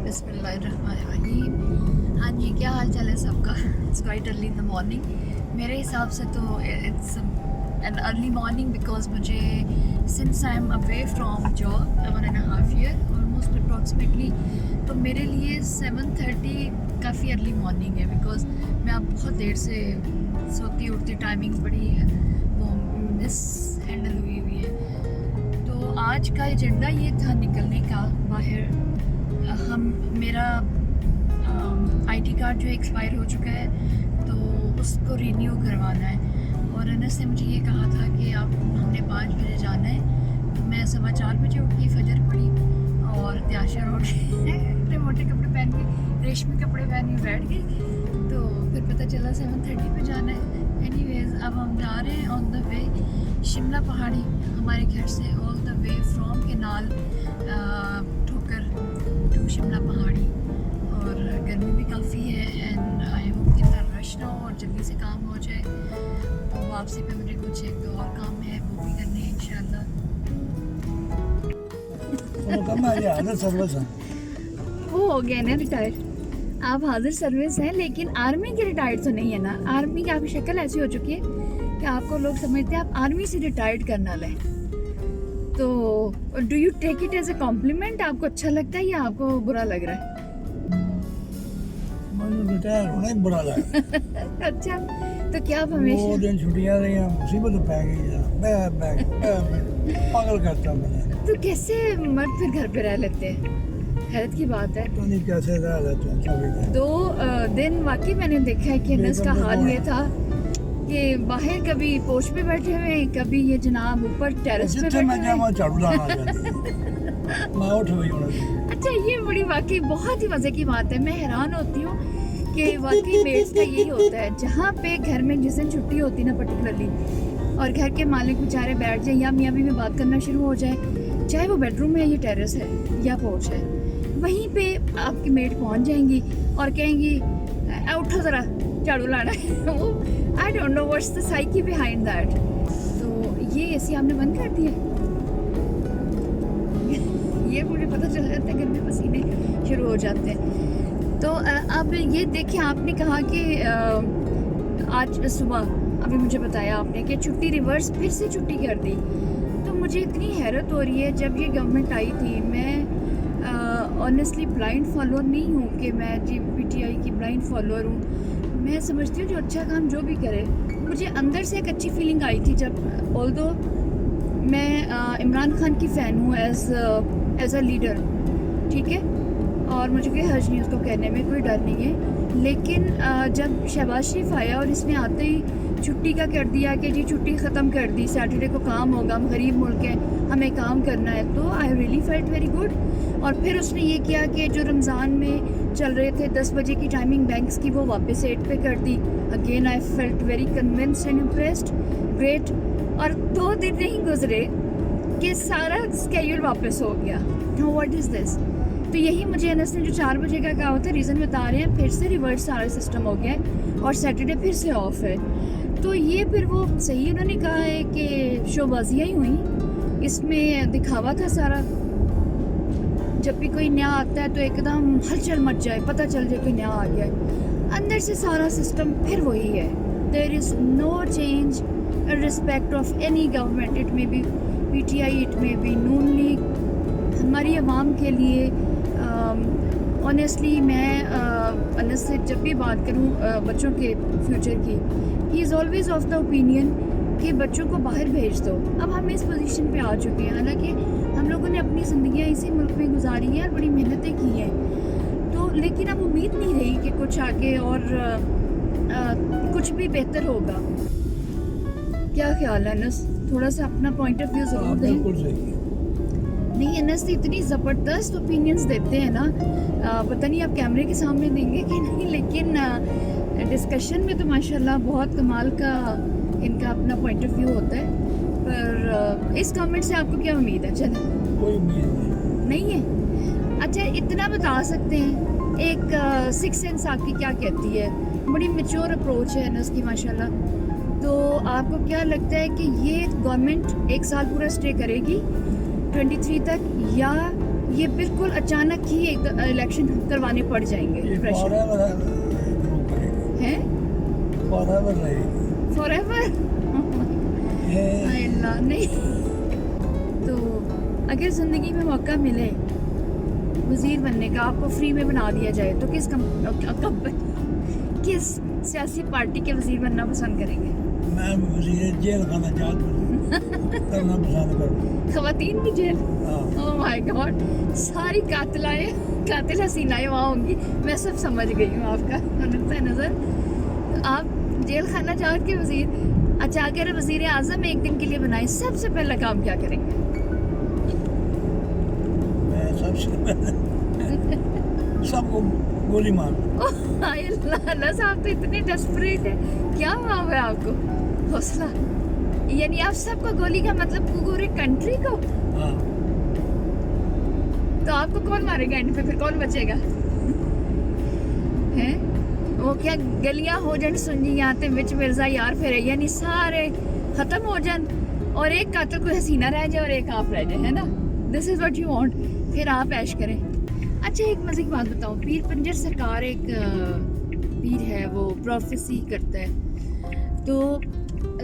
बिस्मिल्लाहिर्रहमानिर्रहीम। हाँ जी, क्या हाल चाल है सबका? It's quite early in the morning. मेरे हिसाब से तो it's an early morning because मुझे since I am away from job 1.5 year almost approximately, तो मेरे लिए 7:30 काफ़ी अर्ली मॉर्निंग है बिकॉज मैं अब बहुत देर से सोती उठती, टाइमिंग बड़ी वो मिस हैंडल हुई है। तो आज का एजेंडा ये था निकलने का बाहर। मेरा आईटी कार्ड जो एक्सपायर हो चुका है तो उसको रिन्यू करवाना है, और अनस ने मुझे ये कहा था कि आप हमने 5 बजे जाना है। तो मैं 4:15 बजे उठी, फजर पड़ी और त्याशा रोड इतने मोटे कपड़े पहन के, रेशमी कपड़े पहन के बैठ गई। तो फिर पता चला 7:30 पे जाना है। एनीवेज, अब हम जा रहे हैं ऑन द वे शिमला पहाड़ी, हमारे घर से all the way from canal ठोकर टू शिमला पहाड़ी। और गर्मी भी काफ़ी है एंड आई होप कि इतना रश ना हो और जल्दी से काम हो जाए। और वापसी पे मुझे कुछ 1-2 और काम है, वो भी करने हैं इंशाल्लाह। वो हो गया ना रिटायर, आप हाजिर सर्विस हैं, लेकिन आर्मी के रिटायर्ड तो नहीं है ना। आर्मी की आपकी शक्ल ऐसी हो चुकी है कि आपको लोग समझते हैं आप आर्मी से रिटायर्ड करना लें। तो do you take it as a compliment? आपको अच्छा लगता है या आपको बुरा लग रहा है? रिटायर होना ही बुरा लगा। अच्छा, तो क्या आप हमेशा 2 दिन छुट्टियां रही, मुसीबत पै गई, पागल करता मैंने। तो कैसे मर्द फिर घर पे रह लेते हैं? हैरत की बात है। तो नहीं कैसे रह लेते हैं 2 दिन वाकई मैंने देखा है कि नस का हाल ये था कि बाहर कभी पोर्च पे बैठे हुए, कभी ये जनाब ऊपर टेरेस पे बैठे मैं हुए। झाड़ू लाना मैं उठ गई हूँ। अच्छा, ये बड़ी वाकई बहुत ही मजे की बात है। मैं हैरान होती हूँ कि वाकई मेड्स का यही होता है, जहाँ पे घर में जिस दिन छुट्टी होती ना पर्टिकुलरली, और घर के मालिक बेचारे बैठ जाए या मियाँ बीवी बात करना शुरू हो जाए, चाहे वो बेडरूम है या टेरेस है या पोर्च है, वहीं पे आपकी मेड पहुँच जाएंगी और कहेंगी उठो ज़रा झाड़ू लाना है। वो I don't know what's the psyche behind that. तो ये एसी आपने बंद कर दिया? ये मुझे पता चल जाता है, घर में पसीने शुरू हो जाते हैं। तो अब ये देखिए, आपने कहा कि आज सुबह अभी मुझे बताया आपने कि छुट्टी रिवर्स फिर से छुट्टी कर दी। तो मुझे इतनी हैरत हो रही है, जब ये गवर्नमेंट आई थी, मैं ऑनेस्टली ब्लाइंड फॉलोअर नहीं हूँ कि मैं पीटीआई की ब्लाइंड फॉलोअर हूँ। मैं समझती हूँ जो अच्छा काम जो भी करे, मुझे अंदर से एक अच्छी फीलिंग आई थी जब, ऑल्दो मैं इमरान खान की फ़ैन हूँ एज अ लीडर, ठीक है, और मुझे कोई हर्ज नहीं उसको कहने में, कोई डर नहीं है। लेकिन जब शहबाज शरीफ आया और इसने आते ही छुट्टी का कर दिया कि जी छुट्टी ख़त्म कर दी, सैटरडे को काम होगा, हम गरीब मुल्क हैं, हमें काम करना है, तो I really felt very good. और फिर उसने ये किया कि जो रमज़ान में चल रहे थे 10 बजे की टाइमिंग बैंक्स की, वो वापस 8 पे कर दी। Again I felt very convinced and impressed, great. और 2 दिन नहीं गुजरे कि सारा स्केड्यूल वापस हो गया। Now what is this? तो यही मुझे अनस ने जो 4 बजे का कहा होता है, रीज़न बता रहे हैं, फिर से रिवर्स सारा सिस्टम हो गया है और सैटरडे फिर से ऑफ है। तो ये फिर वो सही उन्होंने कहा है कि शोबाजियाँ ही हुई, इसमें दिखावा था सारा। जब भी कोई नया आता है तो एकदम हलचल मच जाए, पता चल जाए कि नया आ गया है, अंदर से सारा सिस्टम फिर वही है। There is no change respect of any government, it may be PTI, it may be Noon League. हमारी आवाम के लिए ऑनेस्टली मैं अनस से जब भी बात करूं बच्चों के फ्यूचर की, he is always of the opinion कि बच्चों को बाहर भेज दो। अब हम इस पोजीशन पे आ चुके हैं, हालांकि हम लोगों ने अपनी ज़िंदगियां इसी मुल्क में गुजारी हैं और बड़ी मेहनतें की हैं, तो लेकिन अब उम्मीद नहीं रही कि कुछ आगे और कुछ भी बेहतर होगा। क्या ख्याल है अनस? थोड़ा सा अपना पॉइंट ऑफ व्यू ज़रूर दें। नहीं, अनस इतनी ज़बरदस्त ओपिनियंस देते हैं ना, पता नहीं आप कैमरे के सामने देंगे कि नहीं, लेकिन डिस्कशन में तो माशाल्लाह बहुत कमाल का इनका अपना पॉइंट ऑफ व्यू होता है। पर इस कमेंट से आपको क्या उम्मीद है? चलो, कोई उम्मीद नहीं है। अच्छा, इतना बता सकते हैं, एक सिक्स सेंस आपकी क्या कहती है? बड़ी मैच्योर अप्रोच है अनस की माशाल्लाह। तो आपको क्या लगता है कि ये गवर्नमेंट 1 साल पूरा स्टे करेगी 23 तक, या ये बिल्कुल अचानक ही एक इलेक्शन करवाने पड़ जाएंगे ये प्रेशर फॉरएवर ग्रो करेगी, है फॉरएवर रहेगी फॉरएवर ये। अल्लाह नहीं। तो अगर ज़िंदगी में मौका मिले वज़ीर बनने का, आपको फ्री में बना दिया जाए, तो किस सियासी पार्टी के वज़ीर बनना पसंद करेंगे? मैं वज़ीर जेल खाना करना पसंद करूँ। ख़वातीन की जेल? हाँ, ओह माय गॉड, सारी कातिल हसीनाएं वहाँ होंगी। मैं सब समझ गई हूँ आपका नुक्ता नज़र। तो आप जेल खाना जाट के वज़ीर। अच्छा, अगर वज़ीर आज़म एक दिन के लिए बनाए, सबसे पहला काम क्या करेंगे? मैं सबको गोली मार। अल्लाह साहब तो इतने डेस्परेट है, क्या हुआ है आपको? हौसला, यानी आप सबको गोली का मतलब पूरे कंट्री को? हाँ, तो आपको कौन मारेगा एंड पे, फिर कौन बचेगा? हैं वो क्या गलियां हो जान सुनिया ते विच मिर्जा यार फिर, यानी सारे खत्म हो जान और एक कातिल कोई हसीना रह जाए और एक आप रह जाए, है ना? This is what you want, फिर आप ऐश करें। अच्छा, एक मजे की बात बताऊं, पीर पंजर सरकार एक पीर है, वो प्रोफेसी करता है, तो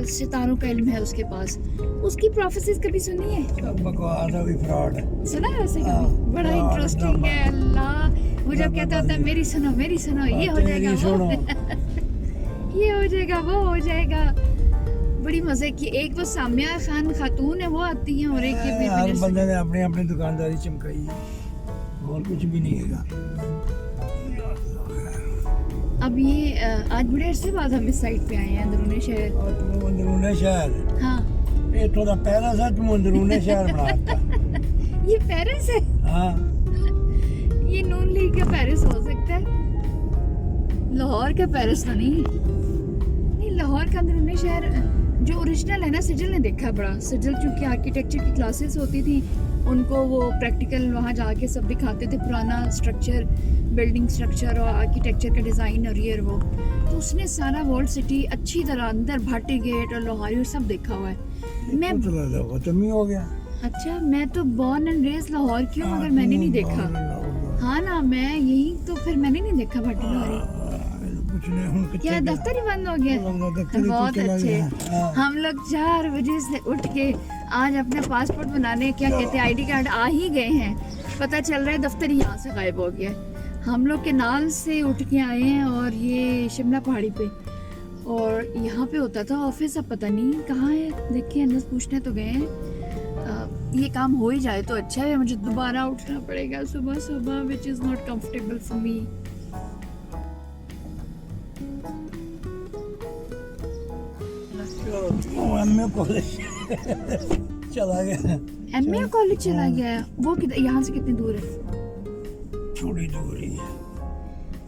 सितारों का इल्म है उसके पास। उसकी प्रोफेसीज कभी सुनी है? सब बकवास है, भी फ्रॉड है। सुना है वैसे हाँ, कभी? बड़ा हाँ, इंटरेस्टिंग ड्रामा। है। अल्लाह, वो जब ड्रामा कहता होता है बाजी। मेरी सुनो ये हो जाएगा, तेरी सुनो। ये हो जाएगा, वो हो जाएगा। बड़ी मजे की। एक वो सामिया खान खातून है, वो आती है, और एक ये पीर हर पंजर बंदे ने अपनी अपनी दुकानदारी चमकाई है, और कुछ भी नहीं है। अब ये आज बड़े अरसे बाद हम इस साइड पे आए हैं, अंदरूनी शहर। और तुम अंदरूने शहर, हाँ, ये थोड़ा पेरिस है, तुम अंदरूने शहर बनाता। ये पेरिस है? हाँ, ये नून लीग का पेरिस हो सकता है, लाहौर का पेरिस तो नहीं। लाहौर का अंदरूनी शहर जो ओरिजिनल है ना, सिजल ने देखा बड़ा। सिजल चूंकि आर्किटेक्चर की क्लासेस होती थी, उनको वो प्रैक्टिकल वहाँ जाके सब दिखाते थे, पुराना स्ट्रक्चर, बिल्डिंग स्ट्रक्चर और आर्किटेक्चर का डिज़ाइन और ये वो। तो उसने सारा वर्ल्ड सिटी अच्छी तरह अंदर भाटी गेट और लोहारी सब देखा हुआ है। मैं खत्म ही हो गया। अच्छा, मैं तो बॉर्न एंड रेज लाहौर की हूँ, मगर मैंने नहीं देखा। हाँ ना, मैं यही तो, फिर मैंने नहीं देखा भाटी लोहारी। कुछ नहीं, हम कितने क्या दफ्तर ही बंद हो गया? बहुत अच्छे। हम लोग 4 बजे से उठ के आज अपना पासपोर्ट बनाने, क्या कहते हैं, आईडी कार्ड आ ही गए हैं। पता चल रहा है दफ्तर यहाँ से गायब हो गया। हम लोग केनाल से उठ के आए हैं और ये शिमला पहाड़ी पे, और यहाँ पे होता था ऑफिस, अब पता नहीं कहाँ है। देखिए, अंदर पूछने तो गए हैं। ये काम हो ही जाए तो अच्छा है। मुझे दोबारा उठना पड़ेगा सुबह सुबह, which is not comfortable for me. MA college चला गया। एमए कॉलेज चला गया है? वो यहाँ से कितनी दूर है? थोड़ी दूरी है।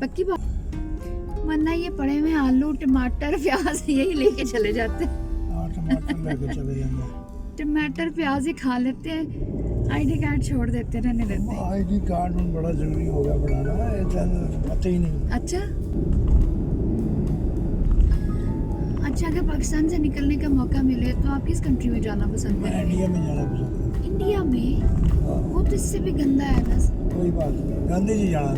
पक्की बात, वरना ये पड़े हुए आलू टमाटर प्याज यही लेके चले जाते हैं। हाँ, टमाटर लेके चले जाएंगे। टमाटर प्याज ही खा लेते हैं, आईडी कार्ड छोड़ देते, रहने देते हैं। आईडी कार्ड में बड़ा जरूरी हो गया बनाना, ये तो पता ही नहीं। अच्छा, अच्छा, अगर पाकिस्तान से निकलने का मौका मिले तो आप किस कंट्री में जाना पसंद मैं करेंगे? इंडिया में जाना पसंद करता इंडिया में? हूँ। वो तो इससे भी गंदा है ना। कोई बात नहीं, गांधी जी जाना था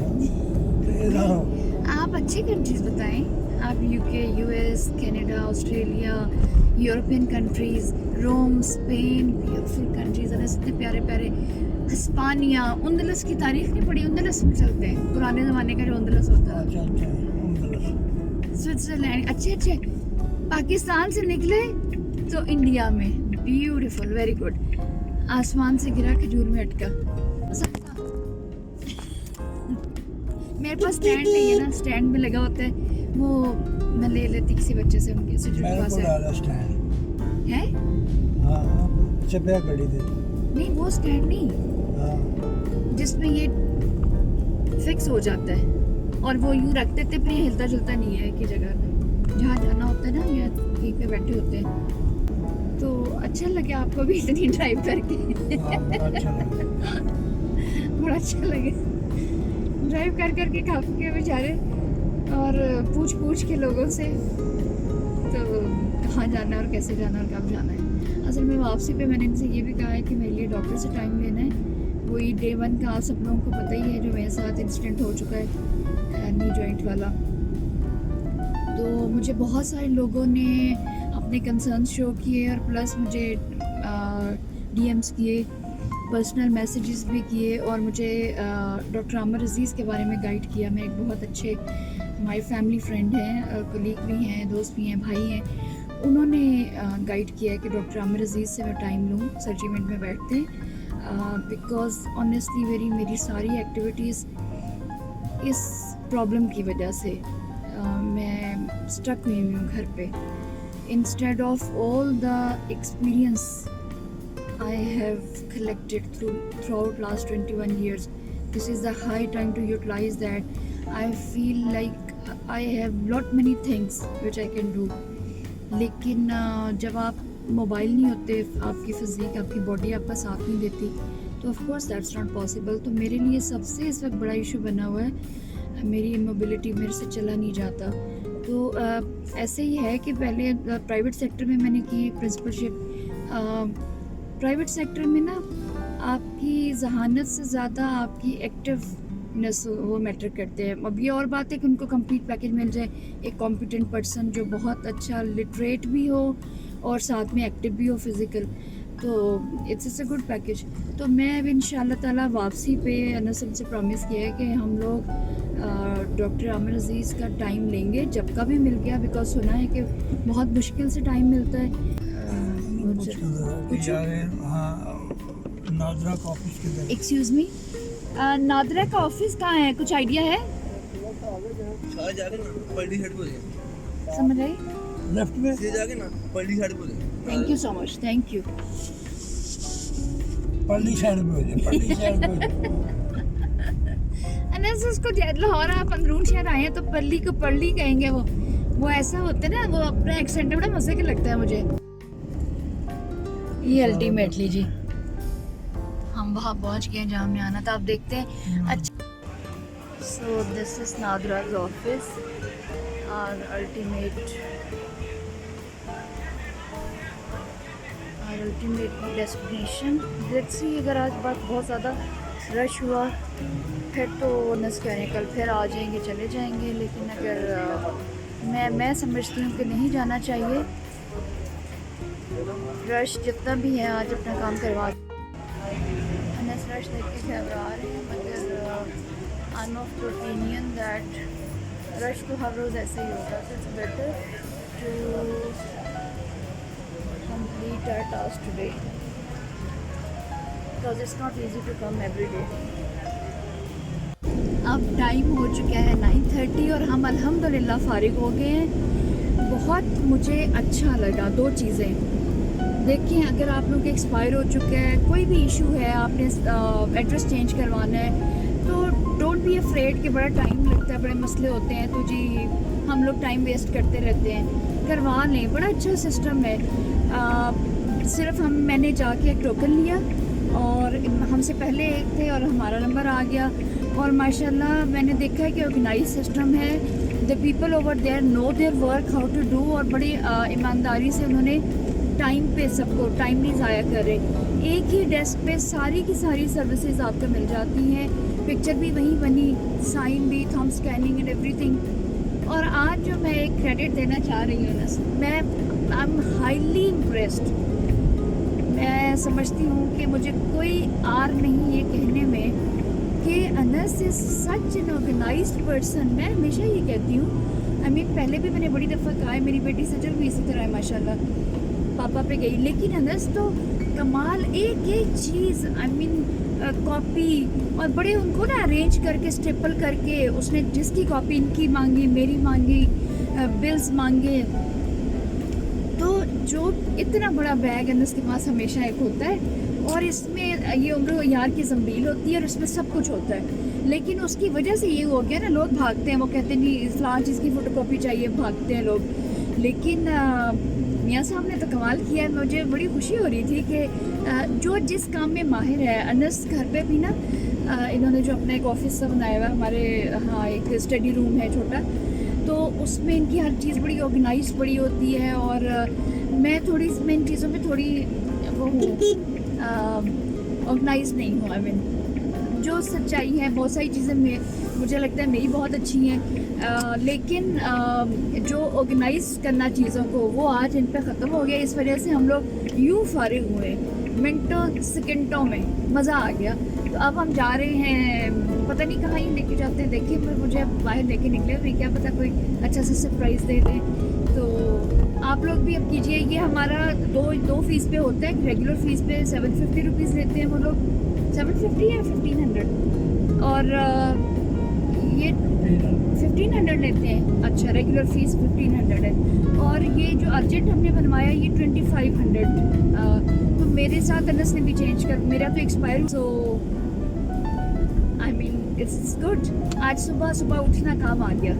तो ये रहा। आप अच्छी कंट्रीज बताएं। आप UK, US, Canada, Australia, European countries, Rome, Spain, beautiful countries है, इतने प्यारे प्यारे। हिस्पानिया, उंदलस की तारीख नहीं पड़ी? उंदलस में चलते हैं, पुराने ज़माने का जो उंदलस होता है। अच्छा अच्छा, स्विट्जरलैंड, अच्छे अच्छे। पाकिस्तान से निकले तो इंडिया में ब्यूटीफुल, वेरी गुड। आसमान से गिरा खजूर में अटका। मेरे पास स्टैंड नहीं है ना, स्टैंड में लगा होता है वो, मैं ले लेती किसी बच्चे से, उनके से जो मेरे पास को है। डाला स्टैंड। है? हाँ, चपया कड़ी थी। नहीं, वो स्टैंड नहीं, हाँ, जिसमें ये फिक्स हो जाता है और वो यूं रख देते, फिर ये हिलता जुलता नहीं है एक ही जगह पे। जहाँ जाना होता है ना, या कहीं पे बैठे होते हैं। तो अच्छा लगे आपको भी इतनी ड्राइव करके? हाँ, अच्छा लगा। बड़ा अच्छा लगे ड्राइव कर करके, खप के बेचारे, और पूछ के लोगों से तो कहाँ जाना है और कैसे जाना है और कब जाना है। असल में वापसी पे मैंने इनसे ये भी कहा है कि मेरे लिए डॉक्टर से टाइम लेना है, वही डे 1 का आप सब लोगों को पता ही है जो मेरे साथ इंसिडेंट हो चुका है नी जॉइंट वाला। तो मुझे बहुत सारे लोगों ने अपने कंसर्न शो किए और प्लस मुझे डीएम्स किए, पर्सनल मैसेजेस भी किए और मुझे डॉक्टर आमिर अजीज़ के बारे में गाइड किया। मैं एक बहुत अच्छे हमारे फैमिली फ्रेंड हैं, कलीग भी हैं, दोस्त भी हैं, भाई हैं, उन्होंने गाइड किया है कि डॉक्टर आमिर अजीज़ से मैं टाइम लूँ, सर्जिमेंट में बैठते हैं बिकॉज़ ऑनेस्टली मेरी सारी एक्टिविटीज़ इस प्रॉब्लम की वजह से मैं स्टक हुई हूँ घर पे। Instead of all the experience I have collected throughout last 21 years, this is the high time to utilize that. I feel like I have lot many things which I can do, लेकिन जब आप mobile नहीं होते, आपकी physique, आपकी body आपका साथ नहीं देती, तो of course that's not possible. तो मेरे लिए सबसे इस वक्त बड़ा इशू बना हुआ है मेरी इमोबिलिटी, मेरे से चला नहीं जाता। तो ऐसे ही है कि पहले प्राइवेट सेक्टर में मैंने की प्रिंसिपलशिप। प्राइवेट सेक्टर में ना आपकी जहानत से ज़्यादा आपकी एक्टिवनेस वो मैटर करते हैं। अब ये और बात है कि उनको कंप्लीट पैकेज मिल जाए, एक कॉम्पिटेंट पर्सन जो बहुत अच्छा लिटरेट भी हो और साथ में एक्टिव भी हो फिज़िकल, तो इट्स अ गुड पैकेज। तो मैं अब इंशाल्लाह ताला वापसी पे अनस से प्रॉमिस किया है कि हम लोग डॉक्टर आमिर अजीज़ का टाइम लेंगे जब का भी मिल गया, बिकॉज सुना है कि बहुत मुश्किल से टाइम मिलता है। नादरा का ऑफिस किधर? एक्सक्यूज मी, नादरा का ऑफिस कहाँ है, कुछ आइडिया है? समझ आई? लेफ्ट में thank you so much, thank you. पल्ली साइड में हो जाए, पल्ली साइड में हो जाए। अनस उसको लाहौर आप अंदरून शहर आए हैं तो पल्ली को पल्ली कहेंगे, वो ऐसा होता है ना, वो अपना एक्सेंट बड़ा मजे का लगता है मुझे। ये अल्टीमेटली जी हम वहाँ पहुँच गए जहाँ हमें आना था। आप देखते हैं। अच्छा, सो दिस इज नादराज ऑफिस और अल्टीमेट डेस्टिनेशन। लेट्स सी, अगर आज बात बहुत ज़्यादा रश हुआ फिर तो नस कहने कल फिर आ जाएंगे, चले जाएंगे, लेकिन अगर मैं समझती हूँ कि नहीं जाना चाहिए। रश जितना भी है आज अपना काम करवा, अनस रश देख के घबरा रहे हैं, मगर I am of the opinion that rush तो हर रोज़ ऐसे ही होगा। So it's better to complete our task today because it's not easy to come every day. अब टाइम हो चुका है 9:30 और हम अल्हम्दुलिल्लाह फारिग हो गए हैं। बहुत मुझे अच्छा लगा दो चीज़ें। देखिए, अगर आप लोग एक्सपायर हो चुका है, कोई भी इशू है, आपने एड्रेस चेंज करवाना है, तो डोंट बी अफ्रेड कि बड़ा टाइम लगता है, बड़े मसले होते हैं, तो जी हम लोग टाइम वेस्ट करते रहते हैं। करवा लें, बड़ा अच्छा सिस्टम है। सिर्फ मैंने जाके एक टोकन लिया और हमसे पहले एक थे और हमारा नंबर आ गया, और माशाल्लाह मैंने देखा है कि ऑर्गेनाइज सिस्टम है। The people over there know their work how to do, और बड़ी ईमानदारी से उन्होंने टाइम पे सबको टाइम नहीं ज़ाया कर रहे। एक ही डेस्क पे सारी की सारी सर्विसेज आपको मिल जाती हैं, पिक्चर भी वहीं बनी, साइन भी, थंब स्कैनिंग एंड एवरीथिंग। और आज जो मैं एक क्रेडिट देना चाह रही हूँ ना, मैं आई एम हाईली इम्प्रेस्ड। मैं समझती हूँ कि मुझे कोई आर नहीं ये कहने में कि Anas is such an organized person. मैं हमेशा ये कहती हूँ, आई मीन पहले भी मैंने बड़ी दफ़ा कहा है, मेरी बेटी सजल भी इसी तरह है माशाल्लाह, पापा पे गई, लेकिन अनस तो कमाल, एक एक चीज़, आई मीन कॉपी, और बड़े उनको ना अरेंज करके स्टेपल करके, उसने जिसकी कॉपी इनकी मांगी, मेरी मांगी, बिल्स मांगे, तो जो इतना बड़ा बैग अनस के पास हमेशा एक होता है, और इसमें ये उम्र यार की ज़ंबील होती है और इसमें सब कुछ होता है। लेकिन उसकी वजह से ये हो गया ना, लोग भागते हैं, वो कहते हैं नहीं इस्लाम चीज़ की फ़ोटोकॉपी चाहिए, भागते हैं लोग। लेकिन मियाँ साहब ने तो कमाल किया है। मुझे बड़ी खुशी हो रही थी कि जो जिस काम में माहिर है, अनस घर पे भी ना इन्होंने जो अपना एक ऑफिस सा बनाया हुआ है हमारे, हाँ एक स्टडी रूम है छोटा, तो उसमें इनकी हर चीज़ बड़ी ऑर्गेनाइज बड़ी होती है, और मैं इन चीज़ों में थोड़ी वो हूँ, ऑर्गेनाइज नहीं हूँ। आई मीन जो सच्चाई है, बहुत सारी चीज़ें मुझे लगता है मेरी बहुत अच्छी हैं, लेकिन जो ऑर्गेनाइज करना चीज़ों को वो आज इन पे ख़त्म हो गया। इस वजह से हम लोग यूँ फारिग हुए मिनटों सेकंडों में, मज़ा आ गया। तो अब हम जा रहे हैं, पता नहीं कहाँ ही लेके जाते हैं, देखिए। पर मुझे अब बाहर लेके निकले हुए, क्या पता कोई अच्छा सा सरप्राइज़ दे दें। तो आप लोग भी अब कीजिए। ये हमारा दो फीस पे होता है। रेगुलर फीस पे 750 रुपीज़ लेते हैं वो लोग, 750 या 1500, और ये 1500 लेते हैं। अच्छा, रेगुलर फीस 1500 है, और ये जो अर्जेंट हमने बनवाया ये 2500। तो मेरे साथ अनस ने भी चेंज कर, मेरा तो expire, so I mean it's good. आज सुबह सुबह उठना काम आ गया।